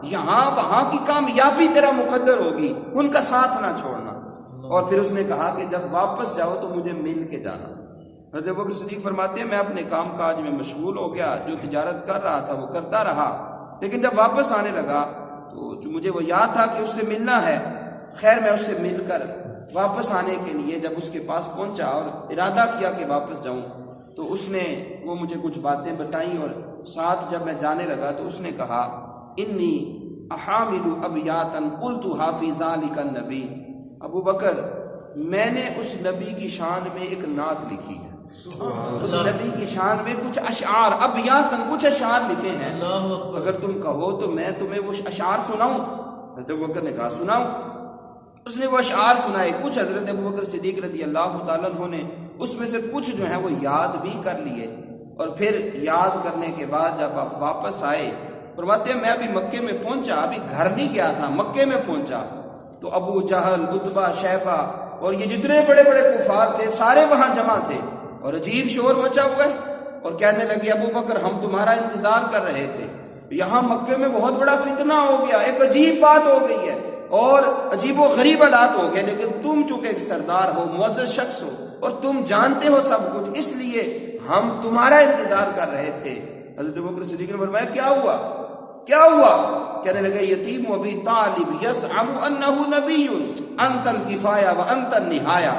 یہاں وہاں کی کامیابی تیرا مقدر ہوگی، ان کا ساتھ نہ چھوڑنا۔ اور پھر اس نے کہا کہ جب واپس جاؤ تو مجھے مل کے جانا۔ حضرت ابوبکر صدیق فرماتے ہیں میں اپنے کام کاج میں مشغول ہو گیا، جو تجارت کر رہا تھا وہ کرتا رہا، لیکن جب واپس آنے لگا تو مجھے وہ یاد تھا کہ اس سے ملنا ہے۔ خیر میں اس سے مل کر واپس آنے کے لیے جب اس کے پاس پہنچا اور ارادہ کیا کہ واپس جاؤں تو اس نے وہ مجھے کچھ باتیں بتائیں، اور ساتھ جب میں جانے لگا تو اس نے کہا انی احامل ابیاتا قلت فی ذلک النبی، ابو بکر میں نے اس نبی کی شان میں ایک نعت لکھی ہے، اس نبی کی شان میں کچھ اشعار، ابیاتن کچھ اشعار لکھے ہیں، اگر تم کہو تو میں تمہیں وہ اشعار سناؤں؟ حضرت ابو بکر نے کہا سناؤ۔ اس نے وہ اشعار سنائے، کچھ حضرت ابوبکر صدیق رضی اللہ تعالیٰ عنہ نے اس میں سے کچھ جو ہے وہ یاد بھی کر لیے، اور پھر یاد کرنے کے بعد جب آپ واپس آئے فرماتے ہیں میں ابھی مکے میں پہنچا، ابھی گھر نہیں گیا تھا، مکے میں پہنچا تو ابو جہل، عتبہ، شیبہ اور یہ جتنے بڑے بڑے کفار تھے سارے وہاں جمع تھے، اور عجیب شور مچا ہوا ہے، اور کہنے لگے ابو بکر ہم تمہارا انتظار کر رہے تھے، یہاں مکے میں بہت بڑا فتنہ ہو گیا، ایک عجیب بات ہو گئی ہے اور عجیب و غریب حالات ہو گئے، لیکن تم چونکہ ایک سردار ہو، معزز شخص ہو اور تم جانتے ہو سب کچھ، اس لیے ہم تمہارا انتظار کر رہے تھے۔ حضرت ابوبکر صدیق نے فرمایا کیا ہوا؟ کیا ہوا؟ کہنے لگے یتیم ابی طالب یزعم انہ نبی انت الکفایہ وانت النہایہ،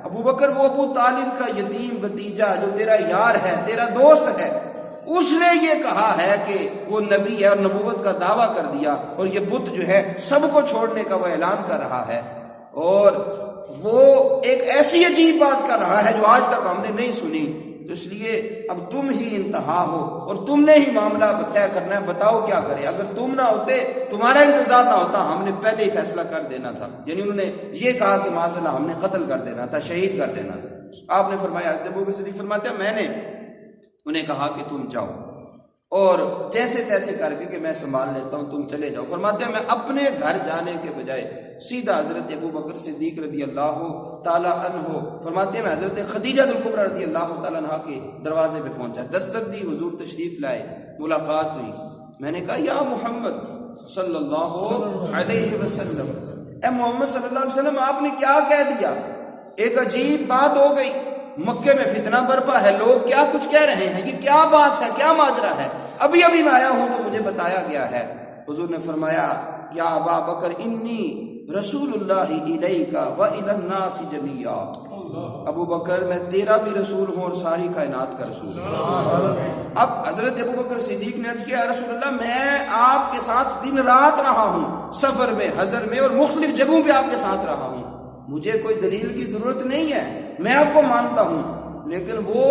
ابو بکر وہ ابو طالب کا یتیم بھتیجا جو تیرا یار ہے، تیرا دوست ہے، اس نے یہ کہا ہے کہ وہ نبی ہے اور نبوت کا دعویٰ کر دیا، اور یہ بت جو ہے سب کو چھوڑنے کا وہ اعلان کر رہا ہے، اور وہ ایک ایسی عجیب بات کر رہا ہے جو آج تک ہم نے نہیں سنی، تو اس لیے اب تم ہی انتہا ہو اور تم نے ہی معاملہ طے کرنا ہے، بتاؤ کیا کرے، اگر تم نہ ہوتے، تمہارا انتظار نہ ہوتا، ہم نے پہلے ہی فیصلہ کر دینا تھا۔ یعنی انہوں نے یہ کہا کہ معاذ اللہ ہم نے قتل کر دینا تھا، شہید کر دینا تھا۔ آپ نے فرمایا، ابوبکر صدیق فرماتے ہیں میں نے انہیں کہا کہ تم جاؤ اور جیسے تیسے کر کے کہ میں سنبھال لیتا ہوں، تم چلے جاؤ۔ فرماتے ہیں میں اپنے گھر جانے کے بجائے سیدھا حضرت ابوبکر صدیق رضی اللہ تعالیٰ عنہ، فرماتے ہیں میں حضرت خدیجہ الکبریٰ رضی اللہ تعالیٰ عنہ کے دروازے پہ پہنچا، دستک دی، حضور تشریف لائے، ملاقات ہوئی، میں نے کہا یا محمد صلی اللہ علیہ وسلم، اے محمد صلی اللہ علیہ وسلم آپ نے کیا کہہ دیا؟ ایک عجیب بات ہو گئی، مکے میں فتنہ برپا ہے، لوگ کیا کچھ کہہ رہے ہیں، یہ کیا بات ہے، کیا ماجرا ہے؟ ابھی ابھی میں آیا ہوں تو مجھے بتایا گیا ہے۔ حضور نے فرمایا یا ابا بکر انی رسول اللہ الیک و الی الناس جمیعا، ابو بکر میں تیرا بھی رسول ہوں اور ساری کائنات کا رسول ہوں۔ اب حضرت ابو بکر صدیق نے عرض کیا رسول اللہ میں آپ کے ساتھ دن رات رہا ہوں، سفر میں، حضر میں اور مختلف جگہوں پہ آپ کے ساتھ رہا ہوں، مجھے کوئی دلیل کی ضرورت نہیں ہے، میں آپ کو مانتا ہوں، لیکن وہ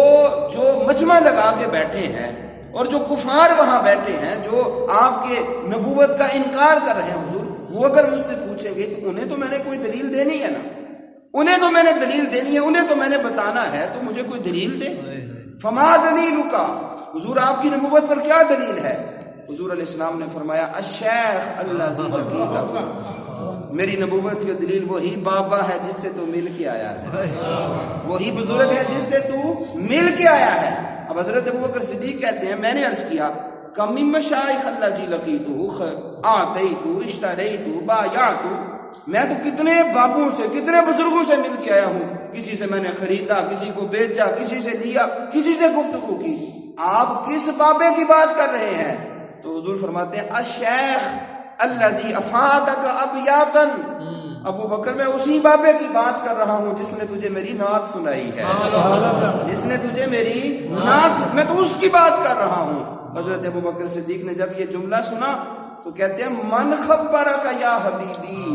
جو مجمع لگا کے بیٹھے ہیں اور جو کفار وہاں بیٹھے ہیں جو آپ کے نبوت کا انکار کر رہے ہیں حضور، وہ اگر مجھ سے پوچھیں گے تو انہیں تو میں نے کوئی دلیل دینی ہے نا، انہیں تو میں نے دلیل دینی ہے، انہیں تو میں نے بتانا ہے، تو مجھے کوئی دلیل دے۔ فما دلیلک، حضور آپ کی نبوت پر کیا دلیل ہے؟ حضور علیہ السلام نے فرمایا الشیخ الذی لقیتہ، میری نبوت کی دلیل وہی بابا ہے جس سے تو مل کے آیا ہے، وہی بزرگ ہے جس سے تو مل کے آیا ہے۔ اب حضرت ابوبکر صدیق کہتے ہیں میں نے عرض کیا کم من مشایخ الذی لقیتہ اعطیت اشتریت بایعت، میں تو کتنے بابوں سے، کتنے بزرگوں سے مل کے آیا ہوں، کسی سے میں نے خریدا، کسی کو بیچا، کسی سے لیا، کسی سے گفتگو کی، آپ کس بابے کی بات کر رہے ہیں؟ تو حضور فرماتے ہیں الشیخ الذی افادک ابیاتا، ابو بکر میں اسی بابے کی بات کر رہا ہوں جس نے تجھے میری نعت سنائی ہے، جس نے تجھے میری نعت، میں تو اس کی بات کر رہا ہوں۔ حضرت ابو بکر صدیق نے جب یہ جملہ سنا تو کہتے ہیں من خبرک یا حبیبی،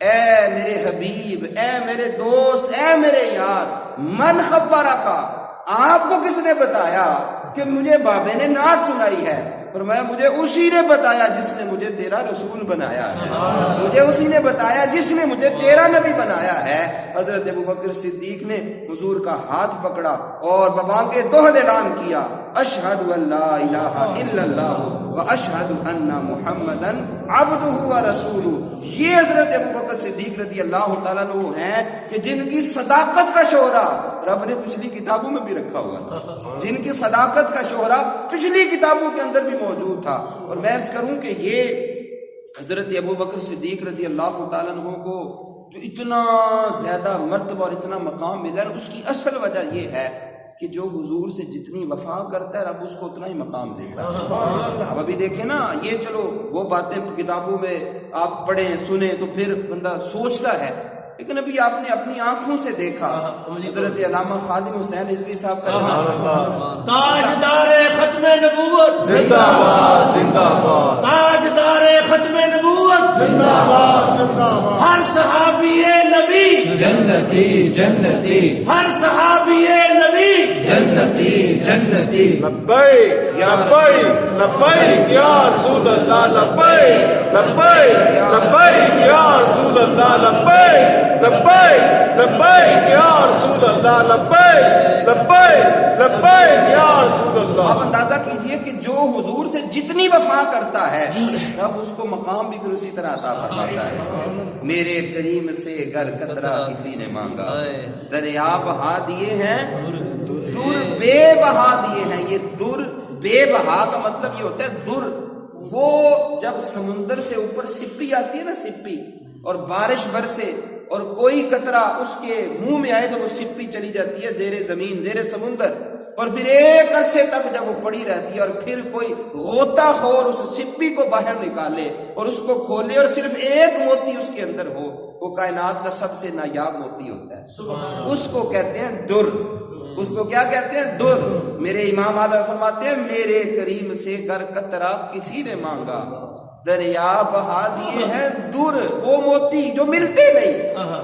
اے میرے حبیب، اے میرے دوست، اے میرے یار، من خبرک، آپ کو کس نے بتایا کہ مجھے بابے نے نعت سنائی ہے؟ فرمایا مجھے اسی نے بتایا جس نے مجھے تیرا رسول بنایا ہے، مجھے اسی نے بتایا جس نے مجھے تیرا نبی بنایا ہے۔ حضرت ابوبکر صدیق نے حضور کا ہاتھ پکڑا اور ببانگے دوہر اعلان کیا اشہد ان لا الہ الا اللہ واشہد ان محمدا عبدہ ورسولہ۔ یہ حضرت ابوبکر صدیق رضی اللہ تعالیٰ عنہ ہیں کہ جن کی صداقت کا شہرہ رب نے پچھلی کتابوں میں بھی رکھا ہوا تھا، جن کی صداقت کا شہرہ پچھلی کتابوں کے اندر بھی موجود تھا۔ اور میں عرض کروں کہ یہ حضرت ابو بکر صدیق رضی اللہ تعالیٰ عنہ کو جو اتنا زیادہ مرتبہ اور اتنا مقام ملا ہے، اس کی اصل وجہ یہ ہے کہ جو حضور سے جتنی وفا کرتا ہے رب اس کو اتنا ہی مقام دیتا ہے۔ اب ابھی دیکھیں نا، یہ چلو وہ باتیں کتابوں میں آپ پڑھیں سنیں تو پھر بندہ سوچتا ہے، لیکن ابھی آپ نے اپنی آنکھوں سے دیکھا حضرت علامہ خادم حسین رضوی صاحب کا تاجدار ختم نبوت زندہ باد زندہ باد، تاجدار ختم نبوت زندہ باد زندہ باد، ہر صحابی نبی جنتی جنتی، ہر صحابی نبی جنتی جنتی، لبیک لبیک لبیک یا رسول اللہ، لبیک لبیک لبیک یا رسول اللہ، لبیک لبیک لبیک یا رسول اللہ، لبیک لبیک لبیک یا رسول اللہ۔ آپ اندازہ کیجئے کہ جو حضور سے جتنی وفا کرتا ہے رب اس کو مقام بھی پھر اسی طرح عطا فرماتا ہے۔ میرے کریم سے گر قطرہ کسی نے مانگا، دریا بہا دیے ہیں در بے بہا دیے ہیں۔ یہ در بے بہا کا مطلب یہ ہوتا ہے، در وہ جب سمندر سے اوپر سپی آتی ہے نا، سپی، اور بارش برسے اور کوئی قطرہ اس کے منہ میں آئے تو وہ سپی چلی جاتی ہے زیر زمین، زیر سمندر، اور پھر ایک عرصے تک جب وہ پڑی رہتی ہے اور پھر کوئی غوطہ خور اس سپی کو باہر نکالے اور اس کو کھولے اور صرف ایک موتی اس کے اندر ہو، وہ کائنات کا سب سے نایاب موتی ہوتا ہے، اس کو کہتے ہیں در۔ اس کو کیا کہتے ہیں؟ در۔ میرے امام اعلیٰ فرماتے ہیں میرے کریم سے گر قطرہ کسی نے مانگا، دریا بہا دیے ہیں در، وہ موتی جو ملتے نہیں،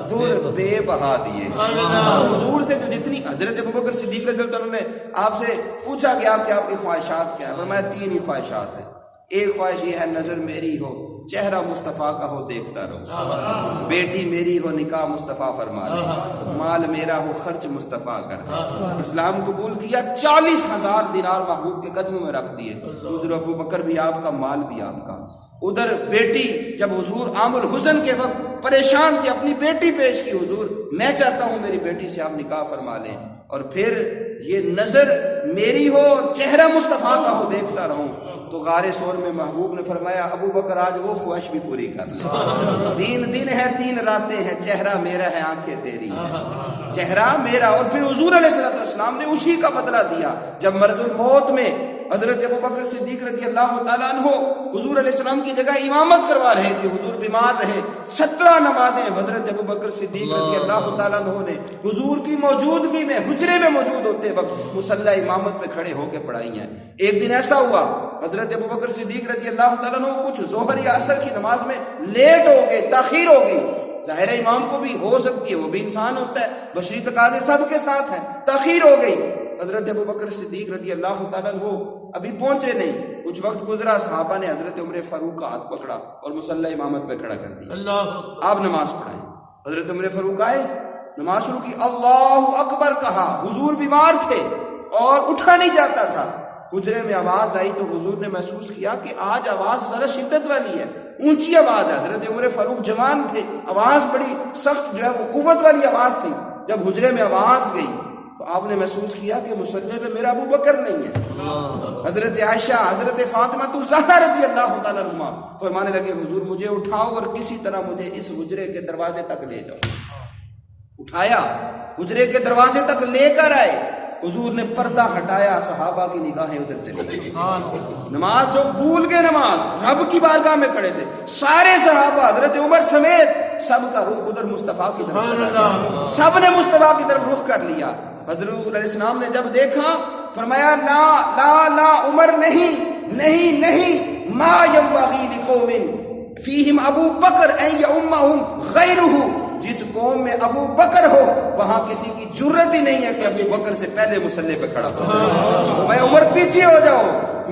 در بے بہا دیے۔ حضور سے جو جتنی، حضرت ابوبکر صدیق رضی اللہ عنہ نے آپ سے پوچھا کہ آپ کی خواہشات کیا ہیں؟ فرمایا 3 ہی خواہشات ہیں۔ ایک خواہش یہ ہے نظر میری ہو، چہرہ مصطفیٰ کا ہو دیکھتا رہو، بیٹی میری ہو نکاح مصطفیٰ فرما دے، مال میرا ہو خرچ مصطفیٰ کر دے۔ اسلام قبول کیا، 40,000 دینار محبوب کے قدموں میں رکھ دیے، حضور ابو بکر بھی آپ کا، مال بھی آپ کا۔ ادھر بیٹی، جب حضور عام الحزن کے وقت پریشان تھی، اپنی بیٹی پیش کی، حضور میں چاہتا ہوں میری بیٹی سے آپ نکاح فرما لیں، اور پھر یہ نظر میری ہو اور چہرہ مصطفیٰ کا ہو دیکھتا رہوں۔ تو غار ثور میں محبوب نے فرمایا ابو بکر آج وہ خواہش بھی پوری کر لے، 3 دن ہے 3 راتیں ہیں، چہرہ میرا ہے آنکھیں تیری ہیں، چہرہ میرا۔ اور پھر حضور علیہ السلام نے اسی کا بدلہ دیا جب مرض الموت میں حضرت ابو بکر صدیق رضی اللہ تعالیٰ عنہ حضور علیہ السلام کی جگہ امامت کروا رہے تھے، حضور بیمار رہے، 17 نمازیں حضرت ابو بکر صدیق رضی اللہ تعالیٰ عنہ نے حضور کی موجودگی میں حجرے میں موجود ہوتے وقت مصلی امامت پہ کھڑے ہو کے پڑھائی ہیں۔ ایک دن ایسا ہوا حضرت ابو بکر صدیق رضی اللہ تعالیٰ عنہ کچھ ظہر یا عصر کی نماز میں لیٹ ہو گئے، تاخیر ہو گئی۔ ظاہر امام کو بھی ہو سکتی ہے، وہ بھی انسان ہوتا ہے، بشری تقاضے سب کے ساتھ ہیں، تاخیر ہو گئی۔ حضرت ابو بکر صدیق رضی اللہ تعالیٰ عنہ ابھی پہنچے نہیں، کچھ وقت گزرا، صحابہ نے حضرت عمر فاروق کا ہاتھ پکڑا اور مصلی امامت پہ کھڑا کر دیا، آپ نماز پڑھائیں۔ حضرت عمر فاروق آئے، نماز شروع کی، اللہ اکبر کہا، حضور بیمار تھے اور اٹھا نہیں جاتا تھا۔ حجرے میں آواز آئی تو حضور نے محسوس کیا کہ آج آواز ذرا شدت والی ہے، اونچی آواز ہے۔ حضرت عمر فاروق جوان تھے، آواز بڑی سخت جو ہے وہ قوت والی آواز تھی۔ جب حجرے میں آواز گئی تو آپ نے محسوس کیا کہ مصلی پہ میرا ابو بکر نہیں ہے۔ حضرت عائشہ، حضرت فاطمہ الزہرا رضی اللہ تعالیٰ عنہما فرمانے لگے حضور مجھے اٹھاؤ اور کسی طرح مجھے اس حجرے کے دروازے تک لے جاؤ۔ اٹھایا، حجرے کے دروازے تک لے کر آئے، حضور نے پردہ ہٹایا، صحابہ کی نگاہیں ادھر چلی گئی، نماز جو بھول گئے، نماز رب کی بارگاہ میں کھڑے تھے، سارے صحابہ حضرت عمر سمیت سب کا رخ ادھر مصطفیٰ کی طرف، سب نے مصطفیٰ کی طرف رخ کر لیا۔ حضرت علیہ السلام نے جب دیکھا فرمایا لا لا لا عمر نہیں نہیں نہیں، ما ينبغي لقوم فيهم ابو بکر ان يؤمهم غيره، جس قوم میں ابو بکر ہو وہاں کسی کی جرت ہی نہیں ہے کہ ابو بکر سے پہلے مصلی پہ کھڑا ہو۔ میں عمر پیچھے ہو جاؤ،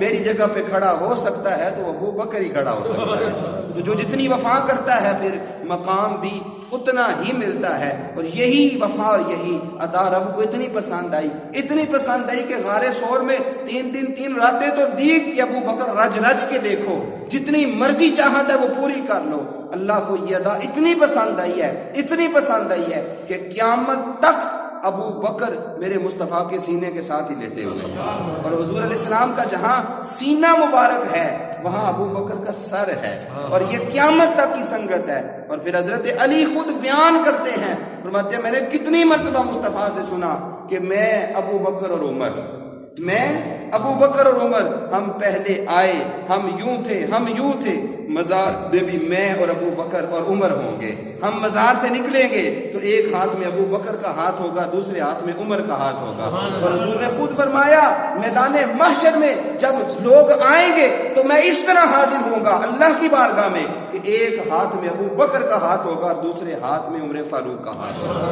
میری جگہ پہ کھڑا ہو سکتا ہے تو ابو بکر ہی کھڑا ہو سکتا ہے۔ تو جو جتنی وفا کرتا ہے پھر مقام بھی اتنا ہی ملتا ہے، اور یہی وفا اور یہی ادا رب کو اتنی پسند آئی کہ غار ثور میں 3 دن 3 راتیں تو دی کہ ابو بکر رج رج کے دیکھو، جتنی مرضی چاہت ہے وہ پوری کر لو۔ اللہ کو یہ ادا اتنی پسند آئی ہے کہ قیامت تک ابو بکر میرے مصطفیٰ کے سینے کے ساتھ ہی لیٹے ہوئے ہیں، اور حضور علیہ السلام کا جہاں سینہ مبارک ہے وہاں ابو بکر کا سر ہے، اور یہ قیامت تک کی سنگت ہے۔ اور پھر حضرت علی خود بیان کرتے ہیں، فرماتے ہیں میں نے کتنی مرتبہ مصطفیٰ سے سنا کہ میں ابو بکر اور عمر، میں ابو بکر اور عمر، ہم پہلے آئے، ہم یوں تھے، مزار میں بھی میں اور ابو بکر اور عمر ہوں گے، ہم مزار سے نکلیں گے تو ایک ہاتھ میں ابو بکر کا ہاتھ ہوگا، دوسرے ہاتھ میں عمر کا ہاتھ ہوگا، اور حضور نے خود فرمایا میدان محشر میں جب لوگ آئیں گے تو میں اس طرح حاضر ہوں گا اللہ کی بارگاہ میں کہ ایک ہاتھ میں ابو بکر کا ہاتھ ہوگا اور دوسرے ہاتھ میں عمر فاروق کا ہاتھ ہوگا۔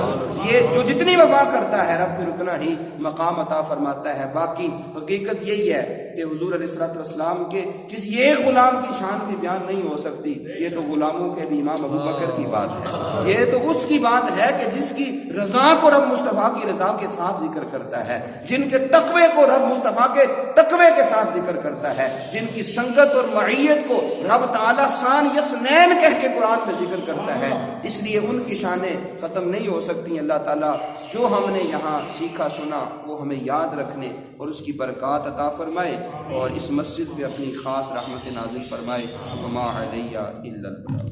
یہ جو جتنی وفا کرتا ہے رب پھر اتنا ہی مقام عطا فرماتا ہے۔ باقی حقیقت یہی ہے کہ حضور علیہ السلام کے کسی ایک غلام کی شان بھی بیان نہیں ہو سکتی، یہ تو غلاموں کے بھی امام ابو بکر کی بات ہے، یہ تو اس کی بات ہے کہ جس کی رضا کو رب مصطفیٰ کی رضا کے ساتھ ذکر کرتا ہے، جن کے تقوی کو رب مصطفیٰ کے تقوی کے ساتھ ذکر کرتا ہے، جن کی سنگت اور معیت کو رب تعالیٰ شان یسنین کہہ کے قرآن میں ذکر کرتا ہے، اس لیے ان کی شانیں ختم نہیں ہو سکتی۔ اللہ تعالیٰ جو ہم نے یہاں سیکھا سنا وہ ہمیں یاد رکھنے اور اس کی برکات عطا فرمائے، اور اس مسجد پہ اپنی خاص رحمت نازل فرمائے۔ وما علیہ الا البلاغ۔